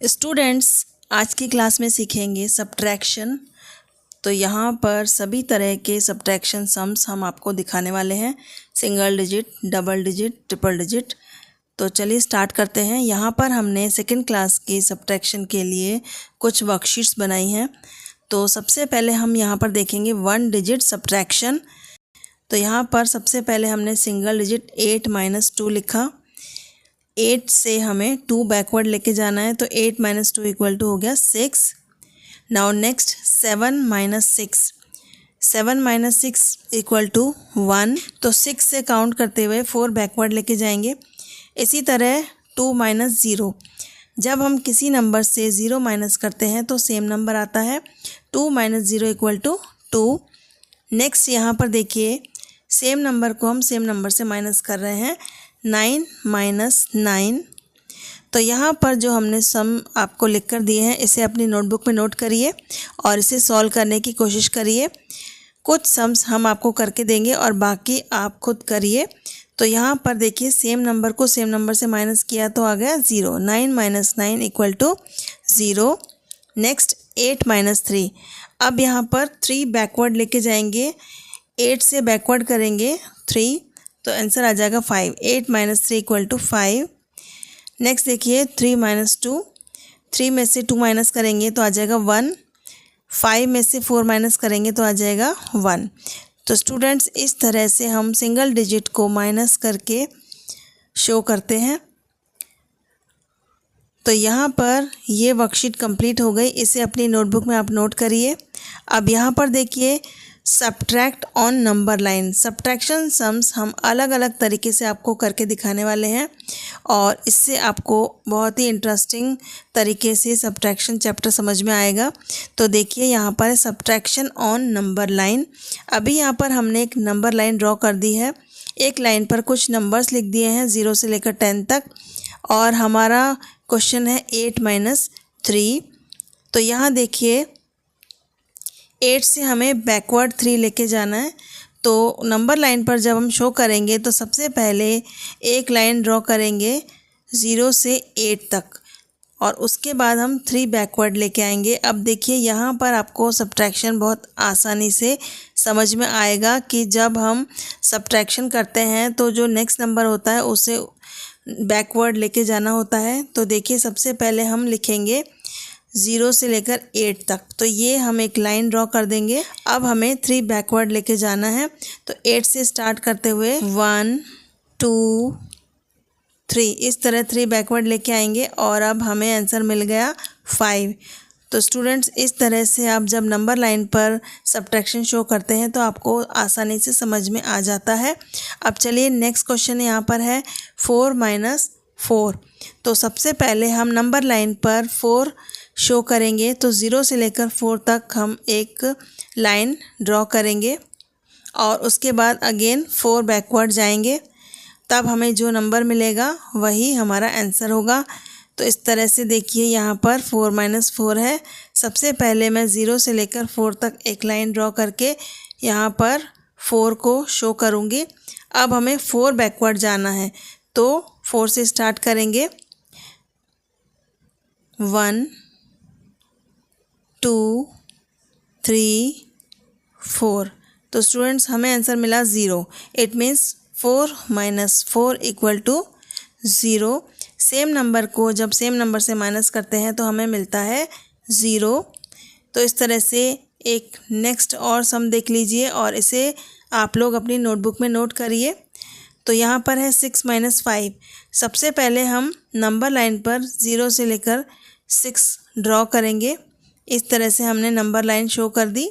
Students, आज की class में सीखेंगे सब्ट्रैक्शन। तो यहाँ पर सभी तरह के सब्ट्रैक्शन सम्स हम आपको दिखाने वाले हैं, single digit, double digit, triple digit. तो चलिए स्टार्ट करते हैं। यहाँ पर हमने सेकंड क्लास की सब्ट्रैक्शन के लिए कुछ वर्कशीट्स बनाई हैं। तो सबसे पहले हम यहाँ पर देखेंगे वन डिजिट सब्ट्रैक्शन। तो यहाँ पर सबसे पहले हमने सिंगल डिजिट 8 - 2 लिखा। 8 से हमें 2 बैकवर्ड लेके जाना है, तो 8 - 2 = हो गया 6। Now next 7 - 6, 7 - 6 = 1। तो 6 से काउंट करते हुए 4 बैकवर्ड लेके जाएंगे। इसी तरह 2 - 0, जब हम किसी नंबर से 0 माइनस करते हैं तो सेम नंबर आता है। 2 - 0 = 2। नेक्स्ट यहाँ पर देखिए, सेम नंबर को हम सेम नंबर से माइनस कर रहे हैं, 9 - 9। तो यहाँ पर जो हमने सम आपको लिख कर दिए हैं, इसे अपनी नोटबुक में नोट करिए और इसे सॉल्व करने की कोशिश करिए। कुछ सम्स हम आपको करके देंगे और बाकी आप खुद करिए। तो यहाँ पर देखिए, सेम नंबर को सेम नंबर से माइनस किया तो आ गया 0। 9 - 9 = 0। नेक्स्ट 8 - 3। अब यहाँ पर 3 बैकवर्ड लेके जाएंगे, 8 से बैकवर्ड करेंगे 3, तो आंसर आ जाएगा 5। 8 - 3 = 5। नेक्स्ट देखिए 3 - 2, 3 में से 2 माइनस करेंगे तो आ जाएगा 1। 5 में से 4 माइनस करेंगे तो आ जाएगा 1। तो स्टूडेंट्स, इस तरह से हम सिंगल डिजिट को माइनस करके शो करते हैं। तो यहाँ पर ये वर्कशीट कंप्लीट हो गई, इसे अपनी नोटबुक में आप नोट करिए। अब यहाँ पर देखिए, subtract on number line. Subtraction sums हम अलग अलग तरीके से आपको करके दिखाने वाले हैं और इससे आपको बहुत ही इंटरेस्टिंग तरीके से सब्ट्रैक्शन चैप्टर समझ में आएगा। तो देखिए, यहाँ पर सब्ट्रैक्शन ऑन नंबर लाइन। अभी यहाँ पर हमने एक नंबर लाइन ड्रॉ कर दी है। एक लाइन पर कुछ नंबर्स लिख दिए हैं 0 से लेकर 10 तक, और हमारा क्वेश्चन है 8 - 3। तो यहाँ देखिए, 8 से हमें बैकवर्ड 3 लेके जाना है। तो नंबर लाइन पर जब हम शो करेंगे तो सबसे पहले एक लाइन ड्रॉ करेंगे 0 से 8 तक, और उसके बाद हम 3 बैकवर्ड लेके आएंगे। अब देखिए, यहाँ पर आपको सब्ट्रैक्शन बहुत आसानी से समझ में आएगा कि जब हम सब्ट्रैक्शन करते हैं तो जो नेक्स्ट नंबर होता है उसे बैकवर्ड लेके जाना होता है। तो देखिए, सबसे पहले हम लिखेंगे 0 से लेकर 8 तक, तो ये हम एक लाइन ड्रॉ कर देंगे। अब हमें 3 बैकवर्ड लेके जाना है, तो 8 से स्टार्ट करते हुए 1 2 3, इस तरह 3 बैकवर्ड लेके आएंगे और अब हमें आंसर मिल गया 5। तो स्टूडेंट्स, इस तरह से आप जब नंबर लाइन पर सब्ट्रैक्शन शो करते हैं तो आपको आसानी से समझ में आ जाता है। अब चलिए, नेक्स्ट क्वेश्चन यहाँ पर है 4 - 4। तो सबसे पहले हम नंबर लाइन पर 4 शो करेंगे, तो 0 से लेकर 4 तक हम एक लाइन ड्रॉ करेंगे और उसके बाद अगेन 4 बैकवर्ड जाएंगे। तब हमें जो नंबर मिलेगा वही हमारा आंसर होगा। तो इस तरह से देखिए, यहाँ पर 4 - 4 है। सबसे पहले मैं 0 से लेकर 4 तक एक लाइन ड्रॉ करके यहाँ पर 4 को शो करूँगी। अब हमें 4 बैकवर्ड जाना है, तो 4 से स्टार्ट करेंगे, 1 2 3 4। तो स्टूडेंट्स, हमें आंसर मिला 0। It means 4 - 4 = 0। सेम नंबर को जब सेम नंबर से माइनस करते हैं तो हमें मिलता है 0। तो इस तरह से एक नेक्स्ट और सम देख लीजिए और इसे आप लोग अपनी नोटबुक में नोट करिए। तो यहाँ पर है 6 - 5। सबसे पहले हम नंबर लाइन पर 0 से लेकर 6 ड्रॉ करेंगे। इस तरह से हमने नंबर लाइन शो कर दी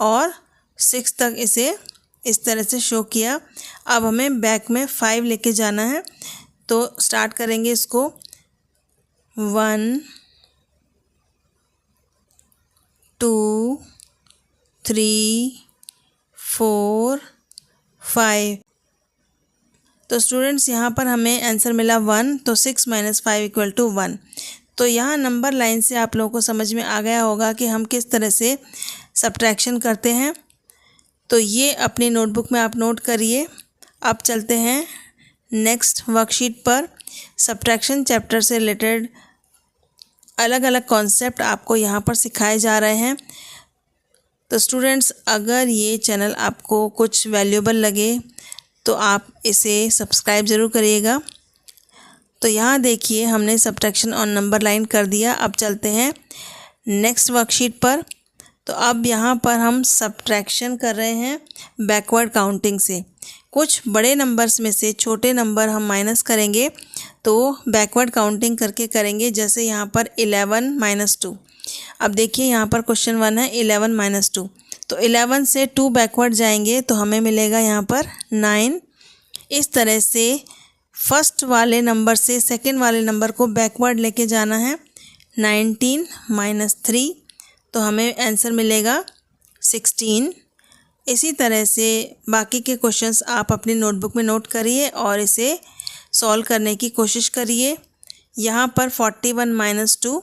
और 6 तक इसे इस तरह से शो किया। अब हमें बैक में 5 लेके जाना है, तो स्टार्ट करेंगे इसको 1 2 3 4 5। तो स्टूडेंट्स, यहाँ पर हमें आंसर मिला 1। तो 6 - 5 = 1। तो यहाँ नंबर लाइन से आप लोगों को समझ में आ गया होगा कि हम किस तरह से सब्ट्रैक्शन करते हैं। तो ये अपनी नोटबुक में आप नोट करिए। अब चलते हैं नेक्स्ट वर्कशीट पर। सब्ट्रैक्शन चैप्टर से रिलेटेड अलग अलग कॉन्सेप्ट आपको यहाँ पर सिखाए जा रहे हैं। तो स्टूडेंट्स, अगर ये चैनल आपको कुछ वैल्यूएबल लगे तो आप इसे सब्सक्राइब ज़रूर करिएगा। तो यहाँ देखिए हमने सब्ट्रैक्शन ऑन नंबर लाइन कर दिया। अब चलते हैं नेक्स्ट वर्कशीट पर। तो अब यहाँ पर हम सब्ट्रैक्शन कर रहे हैं बैकवर्ड काउंटिंग से। कुछ बड़े नंबर्स में से छोटे नंबर हम माइनस करेंगे तो बैकवर्ड काउंटिंग करके करेंगे। जैसे यहाँ पर 11 - 2। अब देखिए यहाँ पर क्वेश्चन 1 है 11 - 2। तो 11 से 2 बैकवर्ड जाएंगे तो हमें मिलेगा यहाँ पर 9। इस तरह से फर्स्ट वाले नंबर से सेकंड वाले नंबर को बैकवर्ड लेके जाना है। 19 - 3 तो हमें आंसर मिलेगा 16। इसी तरह से बाकी के क्वेश्चंस आप अपनी नोटबुक में नोट करिए और इसे सॉल्व करने की कोशिश करिए। यहाँ पर 41 - 2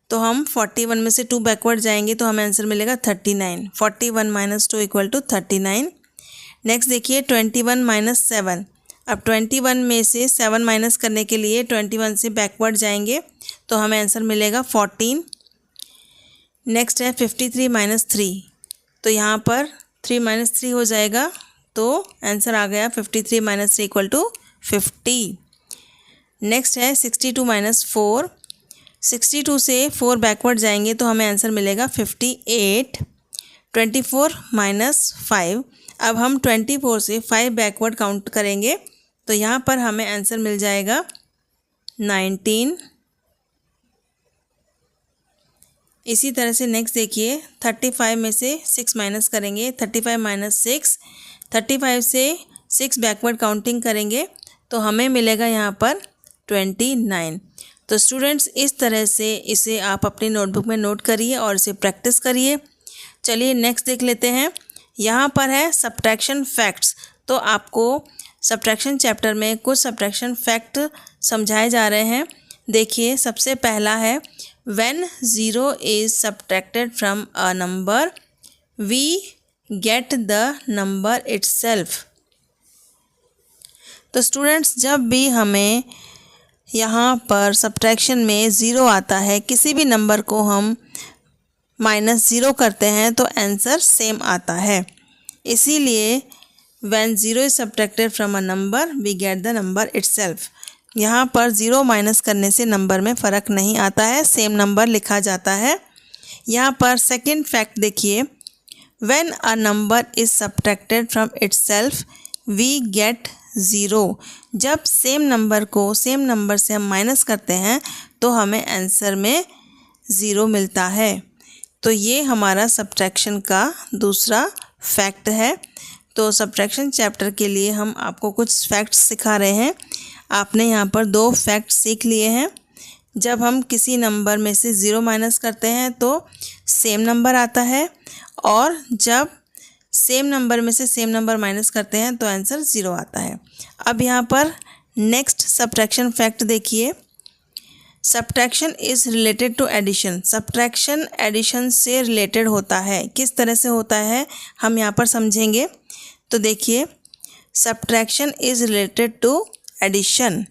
तो हम 41 में से 2 बैकवर्ड जाएंगे तो हमें आंसर मिलेगा 39। 41 - 2 = 39। नेक्स्ट देखिए 21 - 7। अब 21 में से 7 माइनस करने के लिए 21 से बैकवर्ड जाएंगे तो हमें आंसर मिलेगा 14। नेक्स्ट है 53 - 3। तो यहाँ पर 3 - 3 हो जाएगा तो आंसर आ गया 53 - 3 = 50। नेक्स्ट है 62 - 4। 62 से 4 बैकवर्ड जाएंगे तो हमें आंसर मिलेगा 58। 24 - 5। अब हम 24 से 5 बैकवर्ड काउंट करेंगे तो यहाँ पर हमें आंसर मिल जाएगा 19। इसी तरह से नेक्स्ट देखिए 35 में से 6 माइनस करेंगे। 35 - 6। 35 से 6 बैकवर्ड काउंटिंग करेंगे तो हमें मिलेगा यहाँ पर 29। तो स्टूडेंट्स, इस तरह से इसे आप अपनी नोटबुक में नोट करिए और इसे प्रैक्टिस करिए। चलिए नेक्स्ट देख लेते हैं। यहाँ पर है सब्ट्रैक्शन फैक्ट्स। तो आपको सब्ट्रैक्शन चैप्टर में कुछ सब्ट्रैक्शन फैक्ट समझाए जा रहे हैं। देखिए सबसे पहला है When 0 is subtracted from a number, we get the number itself। तो स्टूडेंट्स, जब भी हमें यहाँ पर सब्ट्रैक्शन में 0 आता है, किसी भी नंबर को हम -0 करते हैं तो आंसर सेम आता है। इसीलिए when 0 is subtracted from a number, we get the number itself। यहाँ पर 0 माइनस करने से नंबर में फ़र्क नहीं आता है, सेम नंबर लिखा जाता है। यहाँ पर सेकंड फैक्ट देखिए, when a number is subtracted from itself we get 0। जब सेम नंबर को सेम नंबर से हम माइनस करते हैं तो हमें आंसर में 0 मिलता है। तो ये हमारा सब्ट्रैक्शन का दूसरा फैक्ट है। तो सब्ट्रैक्शन चैप्टर के लिए हम आपको कुछ फैक्ट्स सिखा रहे हैं। आपने यहाँ पर 2 फैक्ट सीख लिए हैं। जब हम किसी नंबर में से 0 माइनस करते हैं तो सेम नंबर आता है, और जब सेम नंबर में से सेम नंबर माइनस करते हैं तो आंसर 0 आता है। अब यहाँ पर नेक्स्ट सब्ट्रैक्शन फैक्ट देखिए, subtraction is related to addition. Subtraction addition से रिलेटेड होता है। किस तरह से होता है हम यहाँ पर समझेंगे। तो देखिए subtraction is related to addition.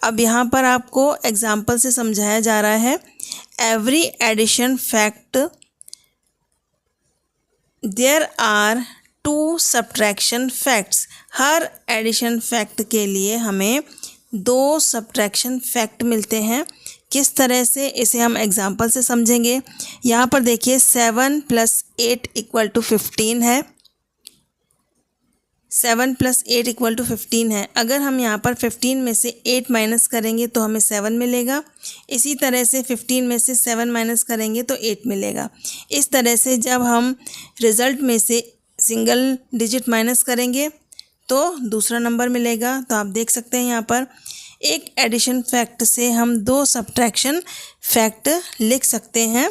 अब यहाँ पर आपको एग्जाम्पल से समझाया जा रहा है। Every addition fact there are 2 subtraction facts. हर एडिशन फैक्ट के लिए हमें 2 सब्ट्रैक्शन फैक्ट मिलते हैं। किस तरह से, इसे हम एग्जाम्पल से समझेंगे। यहाँ पर देखिए 7 + 8 = 15 है। 7 + 8 = 15 है। अगर हम यहाँ पर 15 में से 8 माइनस करेंगे तो हमें 7 मिलेगा। इसी तरह से 15 में से 7 माइनस करेंगे तो 8 मिलेगा। इस तरह से जब हम रिज़ल्ट में से सिंगल डिजिट माइनस करेंगे तो दूसरा नंबर मिलेगा। तो आप देख सकते हैं यहाँ पर एक एडिशन फैक्ट से हम 2 सब्ट्रैक्शन फैक्ट लिख सकते हैं।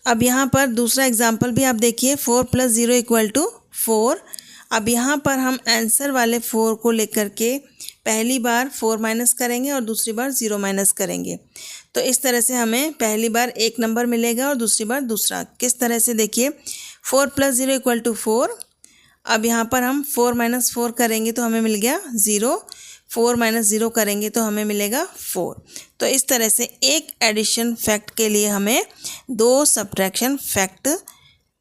अब यहाँ पर दूसरा एग्जाम्पल भी आप देखिए, 4 + 0 = 4। अब यहाँ पर हम आंसर वाले 4 को लेकर के पहली बार 4 माइनस करेंगे और दूसरी बार 0 माइनस करेंगे। तो इस तरह से हमें पहली बार एक नंबर मिलेगा और दूसरी बार दूसरा। किस तरह से देखिए 4 + 0 = 4। अब यहाँ पर हम 4 - 4 करेंगे तो हमें मिल गया 0। 4 माइनस 0 करेंगे तो हमें मिलेगा 4। तो इस तरह से एक एडिशन फैक्ट के लिए हमें 2 सब्ट्रैक्शन फैक्ट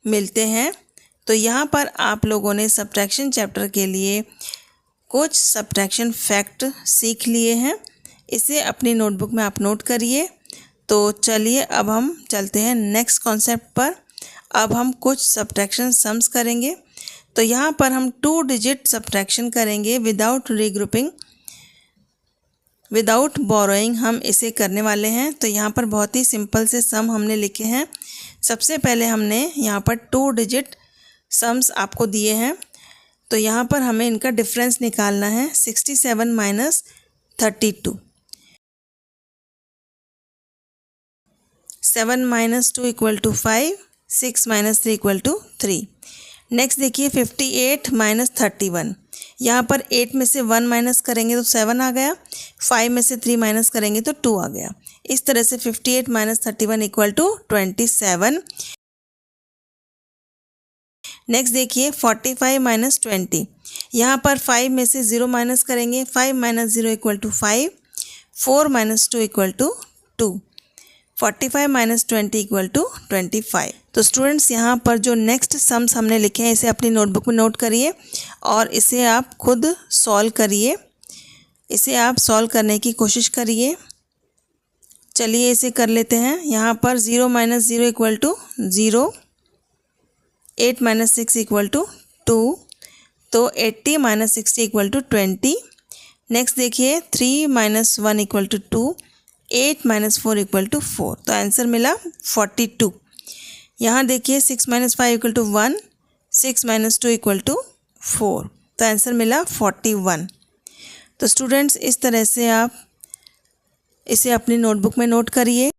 मिलते हैं। तो यहाँ पर आप लोगों ने सब्ट्रैक्शन चैप्टर के लिए कुछ सब्ट्रैक्शन फैक्ट सीख लिए हैं। इसे अपनी नोटबुक में आप नोट करिए। तो चलिए अब हम चलते हैं नेक्स्ट कॉन्सेप्ट पर। अब हम कुछ सब्ट्रैक्शन सम्स करेंगे। तो यहाँ पर हम 2 डिजिट सब्ट्रैक्शन करेंगे विदाउट रीग्रुपिंग, विदाउट बोरोइंग हम इसे करने वाले हैं। तो यहाँ पर बहुत ही सिंपल से सम हमने लिखे हैं। सबसे पहले हमने यहाँ पर 2 डिजिट सम्स आपको दिए हैं। तो यहाँ पर हमें इनका डिफरेंस निकालना है। 67 minus 32, 7 minus 2 equal to 5, 6 minus 3 equal to 3। Next देखिए 58 माइनस 31। यहाँ पर 8 में से 1 माइनस करेंगे तो 7 आ गया, 5 में से 3 माइनस करेंगे तो 2 आ गया। इस तरह से 58 माइनस 31 इक्वल टू 27। नेक्स्ट देखिए 45 माइनस 20। यहाँ पर 5 में से 0 माइनस करेंगे, 5 minus 0 equal to 5, 4 minus 2 equal to 2। 45 minus 20 equal to 25। तो स्टूडेंट्स यहाँ पर जो नेक्स्ट सम्स हमने लिखे हैं इसे अपनी नोटबुक में नोट करिए और इसे आप खुद सॉल्व करिए। इसे आप सॉल्व करने की कोशिश करिए। चलिए इसे कर लेते हैं। यहाँ पर 0 minus 0 equal to 0, 8 minus 6 equal to 2, तो 80 माइनस 60 इक्वल टू 20। नेक्स्ट देखिए 3 minus 1 equal to 2, 8 minus 4 equal to 4। तो आंसर मिला 42। यहाँ देखिए 6 minus 5 equal to 1, 6 minus 2 equal to 4। तो आंसर मिला 41। तो स्टूडेंट्स इस तरह से आप इसे अपनी नोटबुक में नोट करिए।